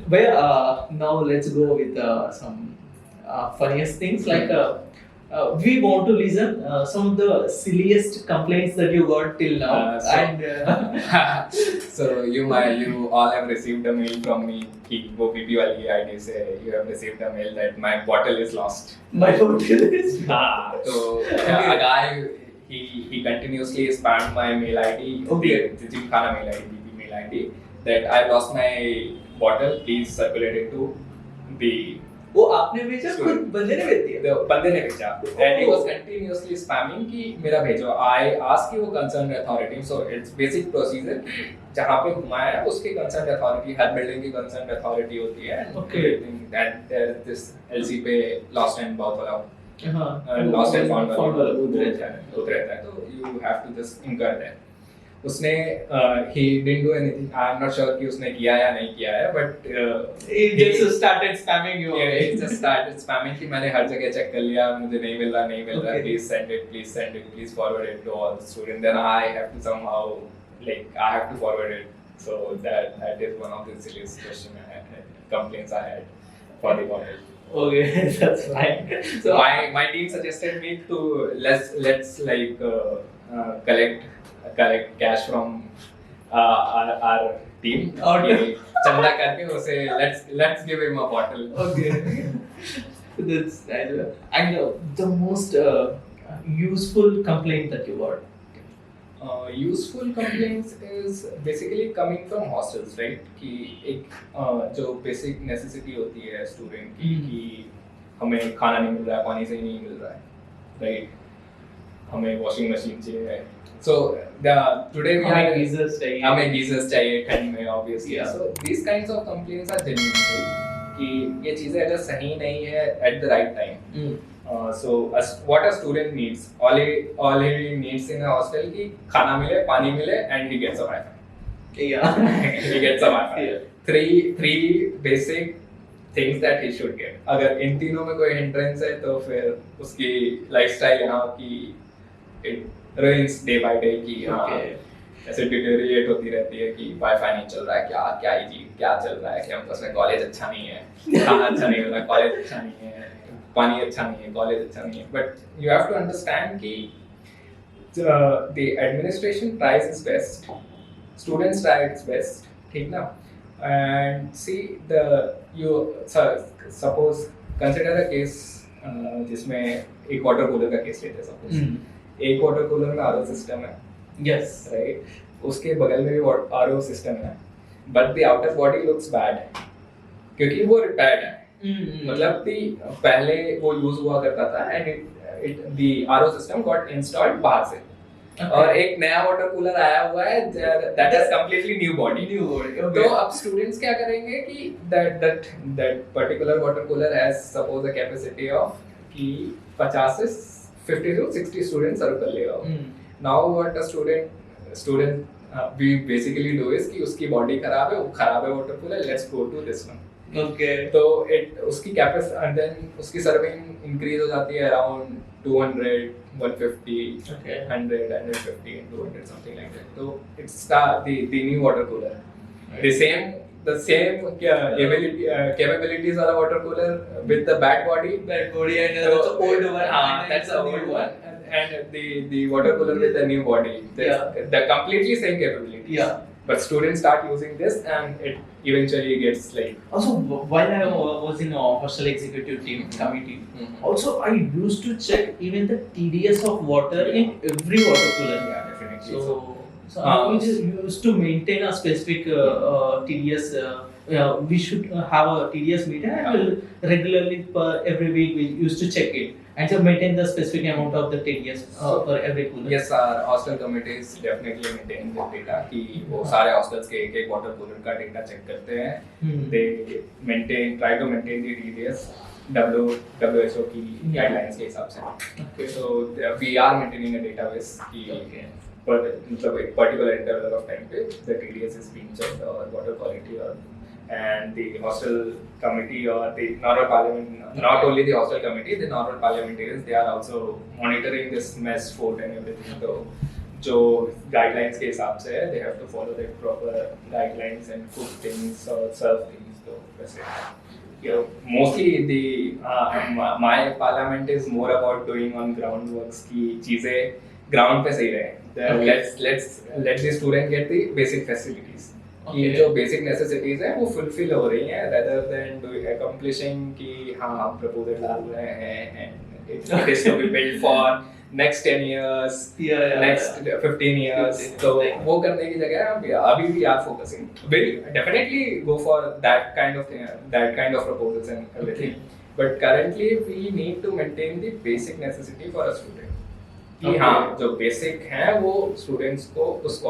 Well, now let's go with some funniest things. Like we want to listen some of the silliest complaints that you got till now. So you all have received a mail from me कि वो PP वाली ID से you have received a mail that my bottle is lost. My bottle is तो a guy he continuously spammed my mail ID. Okay. Jimkhana mail ID, PP mail ID that I lost my bottle. Please circulate it to the वो आपने भेजा खुद बंदे ने भेज दिया बंदे ने भेजा and he was continuously spamming कि मेरा भेजो. I asked कि वो concerned authority, so it's basic procedure जहाँ पे घुमाया है उसके concerned authority, हर बिल्डिंग की concerned authority होती है. Okay. That there this LC पे lost and बहुत वाला lost and found वाला रहता है, तो you have to just incur that. उसने he didn't do anything. I'm not sure कि उसने किया या नहीं किया है, but he just started spamming you. Yeah, he just started spamming कि मैंने हर जगह चेक कर लिया, मुझे नहीं मिल रहा, please send it, please forward it to all the students. Then I have to somehow I have to forward it. So that is one of the silliest complaints I had for the college. Okay, that's fine. So my team suggested me to let's collect cash from our team. Okay. चंदा करके उसे let's give him a bottle. Okay. That's nice. And the most useful complaint that you got. Useful complaints is basically coming from hostels, right? कि एक जो basic necessity होती है student की कि हमें खाना नहीं मिल रहा है, पानी सही नहीं मिल रहा है, right? हमें washing machine चाहिए. So today we हमें geysers चाहिए. हमें geysers चाहिए ठंड में obviously. Yeah. So these kinds of complaints are genuine, कि ये चीजें अगर सही नहीं है at the right time. So what a student needs, all he needs in a hostel कि खाना मिले, पानी मिले, and he gets a Wi-Fi. Yeah. He gets a Wi-Fi. Yeah. Three basic things that he should get. अगर इन तीनों में कोई hindrance है तो फिर उसकी lifestyle यहाँ की it ruins day by day कि ऐसे डिटेरिएट होती रहती है कि वाईफाई नहीं चल रहा है, क्या चल रहा है, कैंपस में कॉलेज अच्छा नहीं है, खाना अच्छा नहीं हो रहा, कॉलेज अच्छा नहीं है, पानी अच्छा नहीं है, कॉलेज अच्छा नहीं है. But you have to understand कि the administration tries its best, students try its best, ठीक ना. And see you suppose consider a case जिसमें एक वाटर कूलर का केस लेते हैं. सपोज एक वाटर कूलर में आरओ सिस्टम है. Yes. राइट. उसके बगल में भी आरओ सिस्टम है, but the outer body looks bad क्योंकि वो रिपेयर्ड है. मतलब पहले वो यूज हुआ करता था and the RO system got installed बाहर से. Okay. और एक नया वाटर कूलर आया हुआ है that is completely new body. Okay. तो अब स्टूडेंट्स क्या करेंगे कि that particular water cooler has suppose a capacity of कि 50 से 50 to 60 students सर्व कर लेगा. Now what a student we basically do is कि उसकी बॉडी खराब है, वो खराब है water cooler, let's go to this one. Okay. तो उसकी कैपेसिटी एंड देन उसकी सर्विंग इंक्रीज हो जाती है around 200, 150, Okay. 100, 150 and 200 something like that. So it's the new water cooler. Right. The same capabilities are a water cooler with the bad body. Bad body and that's the old one. That's the old one. And the water cooler with the new body. The completely same capabilities. Yeah. But students start using this and it eventually gets like. Also, while I was in a hostel executive team committee, also I used to check even the TDS of water in every water cooler. Yeah, definitely. So we just used to maintain a specific TDS. We should have a TDS meter and we'll regularly every week we used to check it and so maintain the specific amount of the TDS for every cooler. Yes, our hostel committees definitely maintain the data कि वो सारे hostels के एक water cooler का data check करते हैं. They try to maintain the TDS WHO की guidelines के हिसाब से. Okay. So we are maintaining a database कि मतलब एक particular interval of time पे the TDS is being checked or water quality or and the hostel committee or the normal parliament, not only the hostel committee, the normal parliamentarians, they are also monitoring this mess food and everything. So जो guidelines के हिसाब से they have to follow the proper guidelines and cook things or serve things. So वैसे mostly the my parliament is more about doing on ground works की चीजें ground पे सही रहे. Let the student get the basic facilities. कि Okay. जो basic necessities है वो फुलफिल हो रही हैं rather than doing accomplishing कि हाँ हम प्रपोजल डाल रहे हैं and it is to be built for next 10 years, next 15 years. तो वो करने की जगह हम अभी भी are focusing. We'll definitely go for that kind of thing, that kind of proposals and everything. But currently we need to maintain the basic necessity for a student. कि हाँ जो बेसिक हैं वो स्टूडेंट्स को उस